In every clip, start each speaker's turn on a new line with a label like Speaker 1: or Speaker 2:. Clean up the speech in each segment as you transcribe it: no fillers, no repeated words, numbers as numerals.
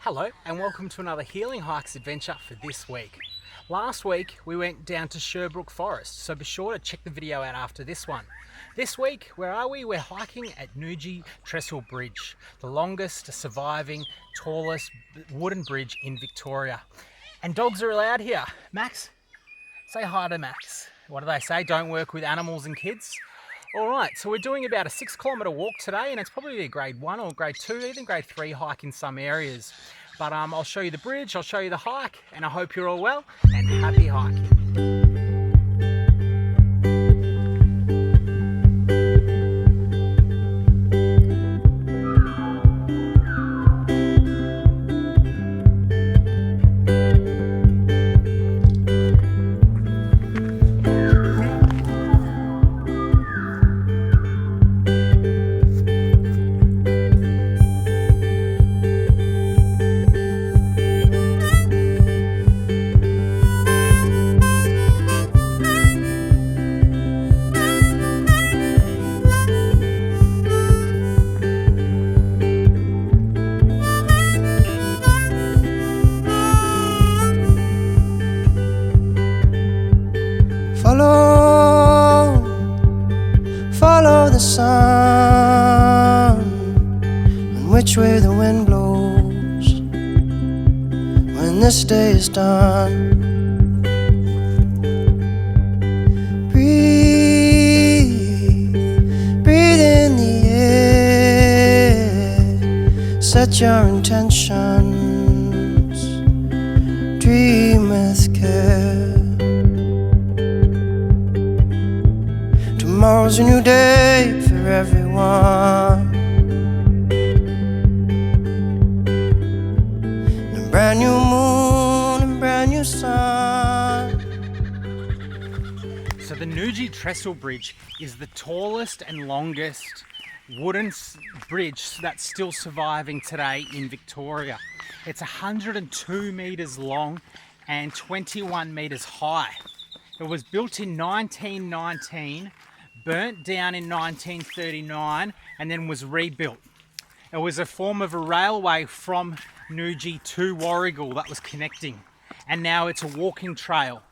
Speaker 1: Hello and welcome to another Healing Hikes adventure for this week. Last week we went down to Sherbrooke Forest, so be sure to check the video out after this one. This week, where are we? We're hiking at Nudgee Trestle Bridge, the longest surviving, tallest wooden bridge in Victoria. And dogs are allowed here. Max, say hi to Max. What do they say? Don't work with animals and kids. All right, so we're doing about a 6 kilometre walk today, and it's probably a grade 1 or grade 2, even grade 3 hike in some areas. But I'll show you the bridge, I'll show you the hike, and I hope you're all well and happy hiking.
Speaker 2: Follow the sun and which way the wind blows when this day is done. Breathe in the air, set your intentions, dream with care. Tomorrow's a new day for everyone, and a brand new moon and brand new sun.
Speaker 1: So the Nudgee Trestle Bridge is the tallest and longest wooden bridge that's still surviving today in Victoria. It's 102 metres long and 21 metres high. It was built in 1919, burnt down in 1939, and then was rebuilt. It was a form of a railway from Nudgee to Warragul that was connecting, and now it's a walking trail.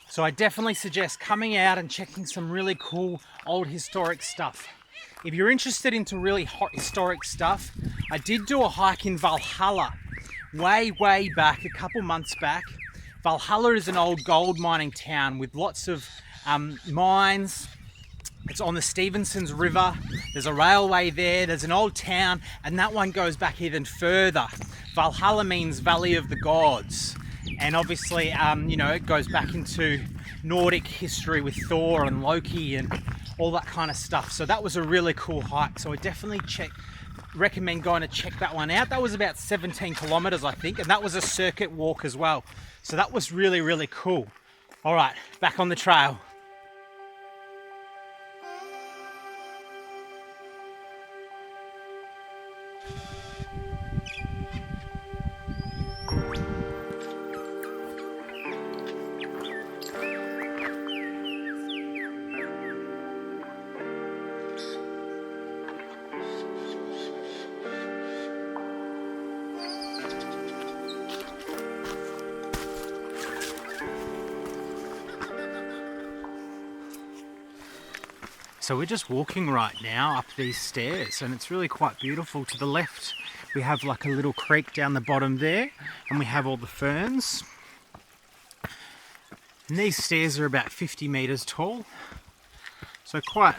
Speaker 1: So I definitely suggest coming out and checking some really cool old historic stuff. If you're interested into really hot historic stuff, I did do a hike in Valhalla way back, a couple months back. Valhalla is an old gold mining town with lots of mines. It's on the Stevensons River. There's a railway there. There's an old town, and that one goes back even further. Valhalla means Valley of the Gods. And obviously, it goes back into Nordic history with Thor and Loki and all that kind of stuff. So that was a really cool hike. So I definitely recommend going to check that one out. That was about 17 kilometers, I think, and that was a circuit walk as well. So that was really cool. All right, back on the trail. So we're just walking right now up these stairs, and it's really quite beautiful. To the left we have like a little creek down the bottom there, and we have all the ferns. And these stairs are about 50 meters tall, so quite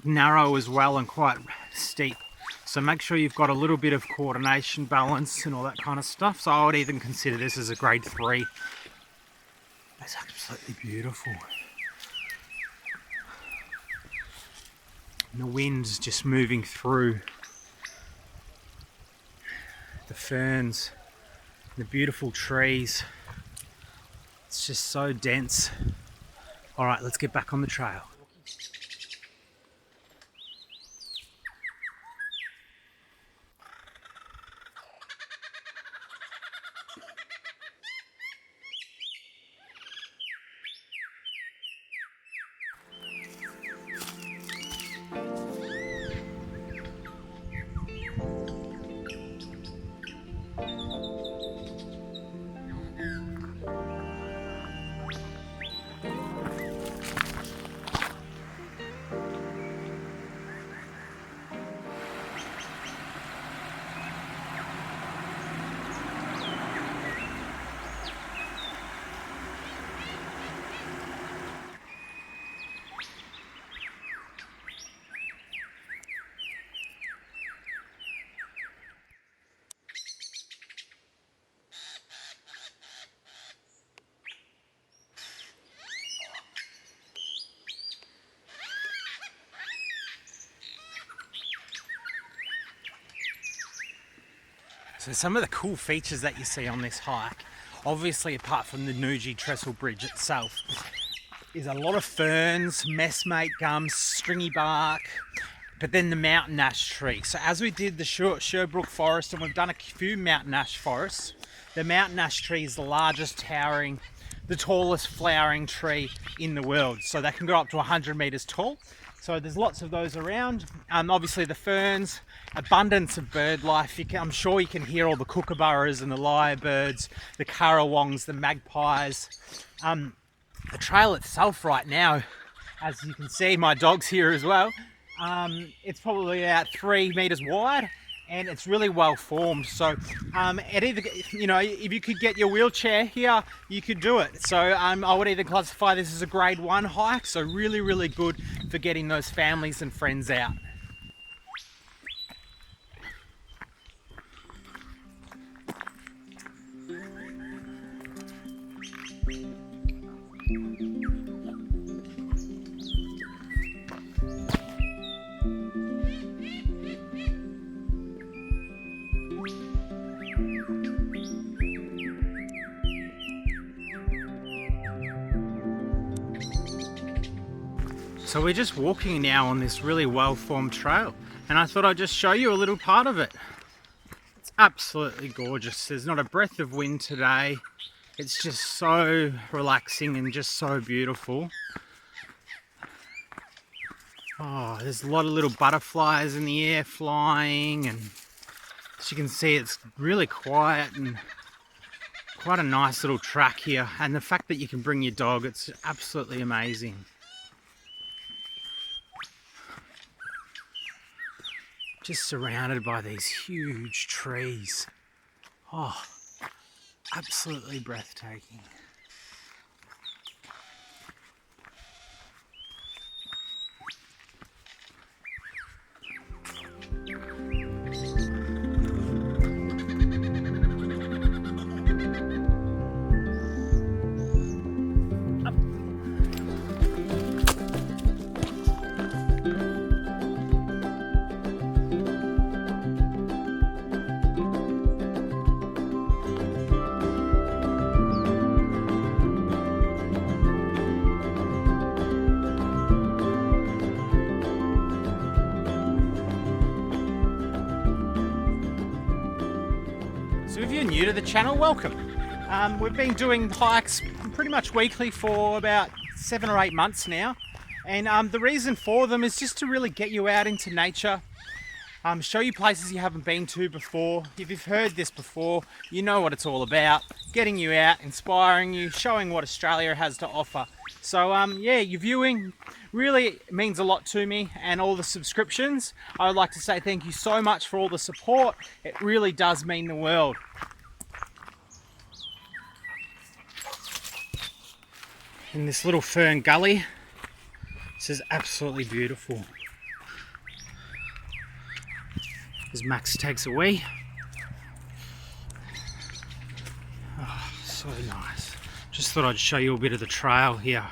Speaker 1: narrow as well, and quite steep. So make sure you've got a little bit of coordination, balance and all that kind of stuff. So I would even consider this as a grade 3. It's absolutely beautiful. And the wind's just moving through the ferns, the beautiful trees. It's just so dense. All right, let's get back on the trail. So some of the cool features that you see on this hike, obviously apart from the Nuji Trestle Bridge itself, is a lot of ferns, messmate gums, stringy bark, but then the mountain ash tree. So as we did the Sherbrooke forest, and we've done a few mountain ash forests, the mountain ash tree is the largest towering, the tallest flowering tree in the world. So they can go up to 100 meters tall. So there's lots of those around. Obviously the ferns, abundance of bird life. I'm sure you can hear all the kookaburras and the lyrebirds, the currawongs, the magpies. The trail itself right now, as you can see, my dog's here as well. It's probably about 3 meters wide, and it's really well formed. So it either, if you could get your wheelchair here, you could do it. So I would either classify this as a grade 1 hike, so really, really good for getting those families and friends out. So we're just walking now on this really well-formed trail, and I thought I'd just show you a little part of it. It's absolutely gorgeous. There's not a breath of wind today. It's just so relaxing and just so beautiful. Oh, there's a lot of little butterflies in the air flying, and as you can see, it's really quiet and quite a nice little track here. And the fact that you can bring your dog, it's absolutely amazing. Just surrounded by these huge trees. Oh, absolutely breathtaking. So if you're new to the channel, welcome. We've been doing hikes pretty much weekly for about 7 or 8 months now, and the reason for them is just to really get you out into nature, show you places you haven't been to before. If you've heard this before, you know what it's all about. Getting you out, inspiring you, showing what Australia has to offer. So yeah, your viewing really means a lot to me, and all the subscriptions. I would like to say thank you so much for all the support. It really does mean the world. In this little fern gully, this is absolutely beautiful. As Max takes a wee. Oh, so nice. Just thought I'd show you a bit of the trail here.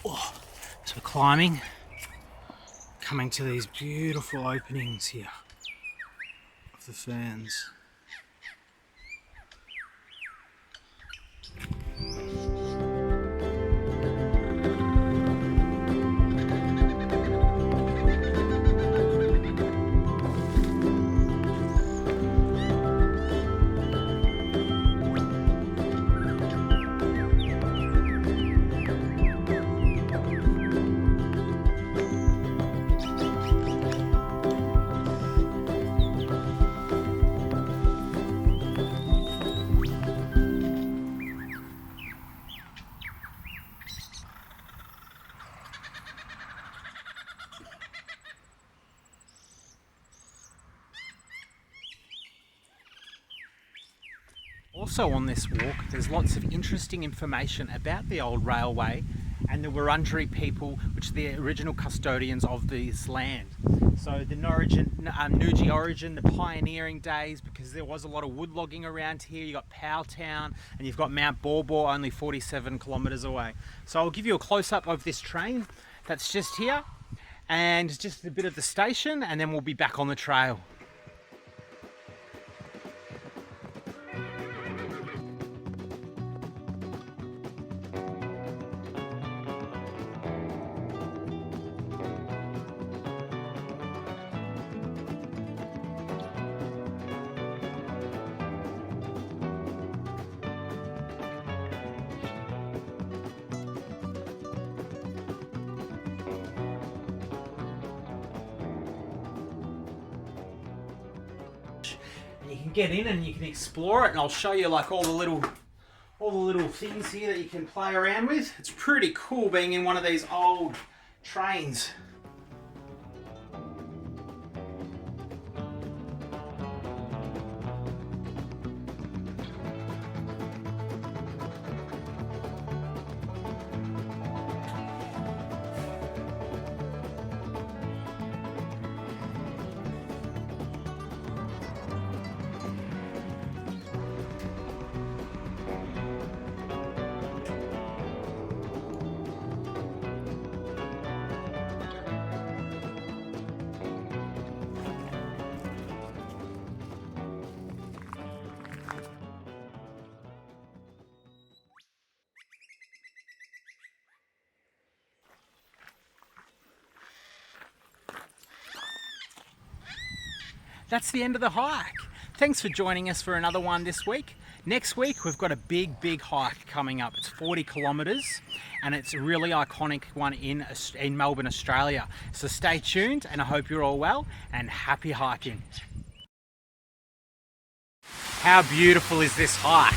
Speaker 1: Oh, so we're climbing, coming to these beautiful openings here of the ferns. Also on this walk, there's lots of interesting information about the old railway and the Wurundjeri people, which are the original custodians of this land. So the Nuji origin, the pioneering days, because there was a lot of wood logging around here. You got Powtown, and you've got Mount Baw Baw, only 47 kilometres away. So I'll give you a close-up of this train that's just here, and just a bit of the station, and then we'll be back on the trail. And you can get in and you can explore it, and I'll show you like all the little things here that you can play around with. It's pretty cool being in one of these old trains. That's the end of the hike. Thanks for joining us for another one this week. Next week, we've got a big hike coming up. It's 40 kilometers and it's a really iconic one in Melbourne, Australia. So stay tuned, and I hope you're all well and happy hiking. How beautiful is this hike?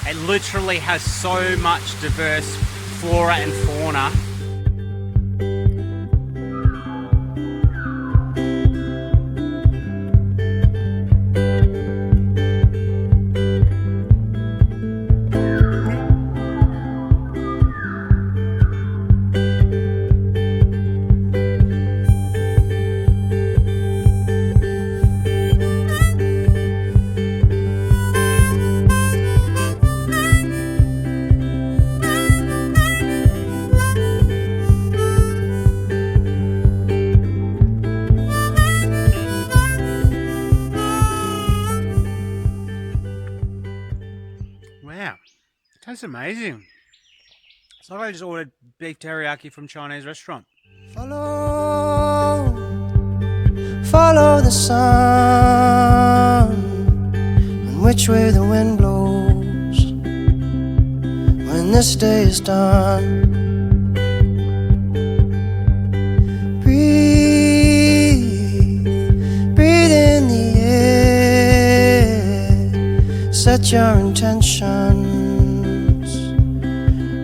Speaker 1: It literally has so much diverse flora and fauna.
Speaker 3: Wow, it tastes amazing. It's like I just ordered beef teriyaki from a Chinese restaurant.
Speaker 2: Follow the sun, and which way the wind blows when this day is done. Breathe in the air, set your intentions,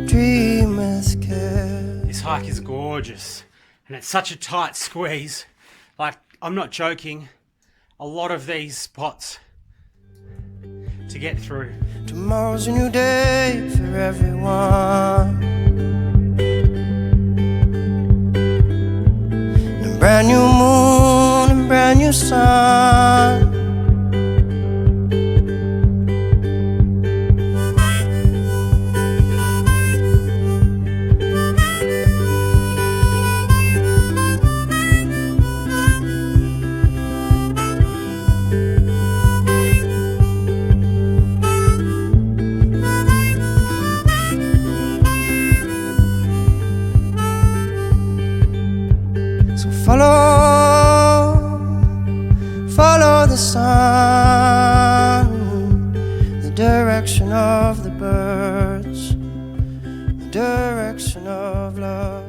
Speaker 2: dream with care.
Speaker 1: This hike is gorgeous, and it's such a tight squeeze. Like, I'm not joking, a lot of these spots to get through.
Speaker 2: Tomorrow's a new day for everyone, and a brand new moon and brand new sun. Follow the sun, the direction of the birds, the direction of love.